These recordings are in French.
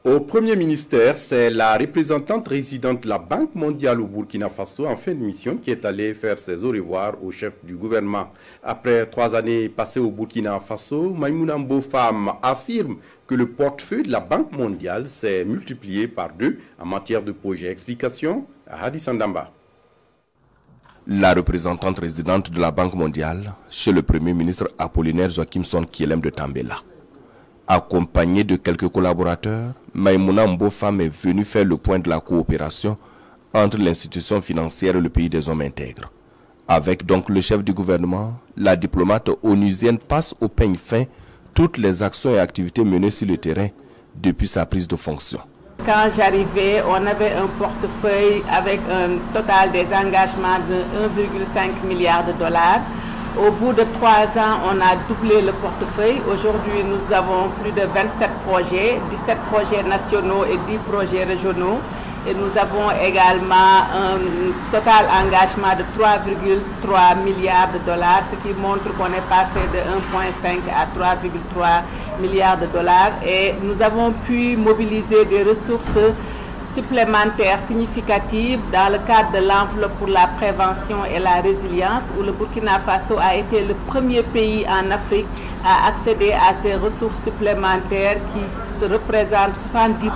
Au Premier ministère, c'est la représentante résidente de la Banque mondiale au Burkina Faso en fin de mission qui est allée faire ses au revoir au chef du gouvernement. Après 3 années passées au Burkina Faso, Maïmouna Mbofam affirme que le portefeuille de la Banque mondiale s'est multiplié par 2 en matière de projets. Explication à Hadi Sandamba. La représentante résidente de la Banque mondiale chez le Premier ministre Apollinaire Joachimson Kielem de Tambela. Accompagnée de quelques collaborateurs, Maïmouna Mbofam est venue faire le point de la coopération entre l'institution financière et le pays des hommes intègres. Avec donc le chef du gouvernement, la diplomate onusienne passe au peigne fin toutes les actions et activités menées sur le terrain depuis sa prise de fonction. Quand j'arrivais, on avait un portefeuille avec un total des engagements de 1,5 milliard de dollars. Au bout de 3 ans, on a doublé le portefeuille. Aujourd'hui, nous avons plus de 27 projets, 17 projets nationaux et 10 projets régionaux. Et nous avons également un total engagement de 3,3 milliards de dollars, ce qui montre qu'on est passé de 1,5 à 3,3 milliards de dollars. Et nous avons pu mobiliser des ressources supplémentaires significatives dans le cadre de l'enveloppe pour la prévention et la résilience, où le Burkina Faso a été le premier pays en Afrique à accéder à ces ressources supplémentaires qui représentent 70%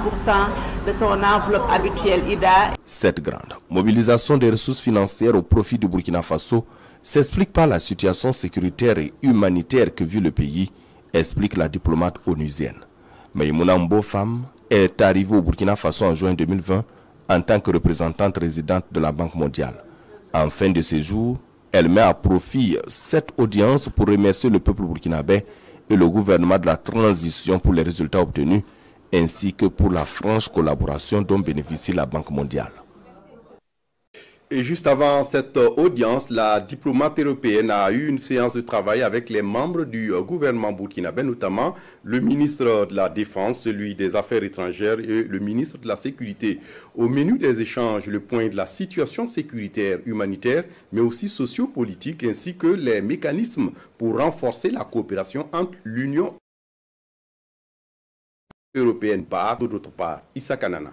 de son enveloppe habituelle IDA. Cette grande mobilisation des ressources financières au profit du Burkina Faso s'explique par la situation sécuritaire et humanitaire que vit le pays, explique la diplomate onusienne. Maïmouna Mbofam est arrivée au Burkina Faso en juin 2020 en tant que représentante résidente de la Banque mondiale. En fin de séjour, elle met à profit cette audience pour remercier le peuple burkinabé et le gouvernement de la transition pour les résultats obtenus, ainsi que pour la franche collaboration dont bénéficie la Banque mondiale. Et juste avant cette audience, la diplomate européenne a eu une séance de travail avec les membres du gouvernement burkinabé, notamment le ministre de la Défense, celui des Affaires étrangères et le ministre de la Sécurité. Au menu des échanges, le point de la situation sécuritaire humanitaire, mais aussi sociopolitique, ainsi que les mécanismes pour renforcer la coopération entre l'Union européenne par d'autre part. Issa Kanana.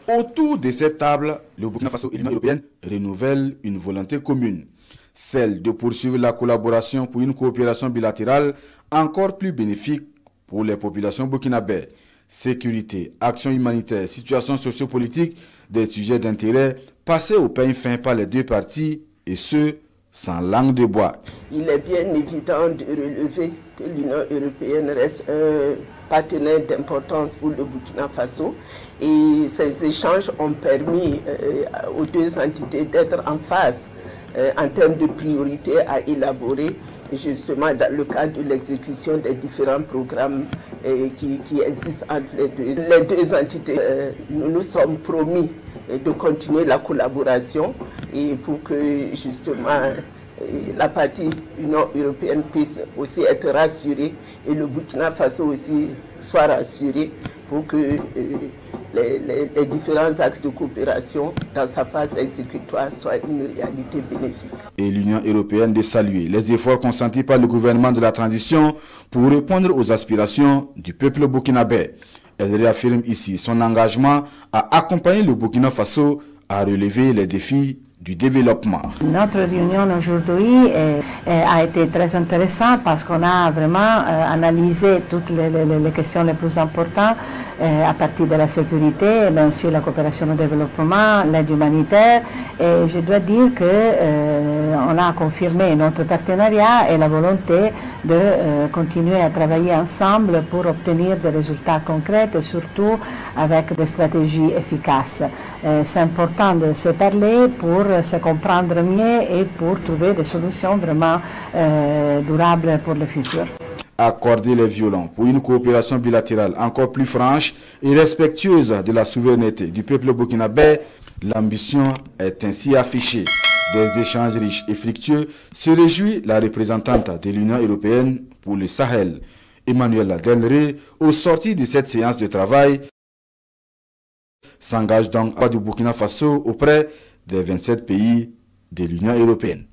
Autour de cette table, le Burkina Faso et l'Union européenne renouvellent une volonté commune, celle de poursuivre la collaboration pour une coopération bilatérale encore plus bénéfique pour les populations burkinabées. Sécurité, action humanitaire, situation sociopolitique, des sujets d'intérêt passés au peigne fin par les 2 parties, et ce, sans langue de bois. Il est bien évident de relever que l'Union européenne reste un partenaire d'importance pour le Burkina Faso, et ces échanges ont permis aux 2 entités d'être en phase en termes de priorités à élaborer, justement dans le cadre de l'exécution des différents programmes qui existent entre les deux entités. Nous nous sommes promis de continuer la collaboration et pour que justement la partie Union européenne puisse aussi être rassurée et le Burkina Faso aussi soit rassuré pour que les différents axes de coopération dans sa phase exécutoire soient une réalité bénéfique. Et l'Union européenne de saluer les efforts consentis par le gouvernement de la transition pour répondre aux aspirations du peuple burkinabé. Elle réaffirme ici son engagement à accompagner le Burkina Faso à relever les défis du développement. Notre réunion aujourd'hui a été très intéressante parce qu'on a vraiment analysé toutes les questions les plus importantes à partir de la sécurité, mais aussi la coopération au développement, l'aide humanitaire. Et je dois dire qu'on a confirmé notre partenariat et la volonté de continuer à travailler ensemble pour obtenir des résultats concrets et surtout avec des stratégies efficaces. C'est important de se parler pour se comprendre mieux et pour trouver des solutions vraiment durables pour le futur. Accorder les violons pour une coopération bilatérale encore plus franche et respectueuse de la souveraineté du peuple burkinabé, l'ambition est ainsi affichée. Des échanges riches et fructueux se réjouit la représentante de l'Union européenne pour le Sahel, Emmanuelle Delré, au sortir de cette séance de travail, s'engage donc à du Burkina Faso auprès des 27 pays de l'Union européenne.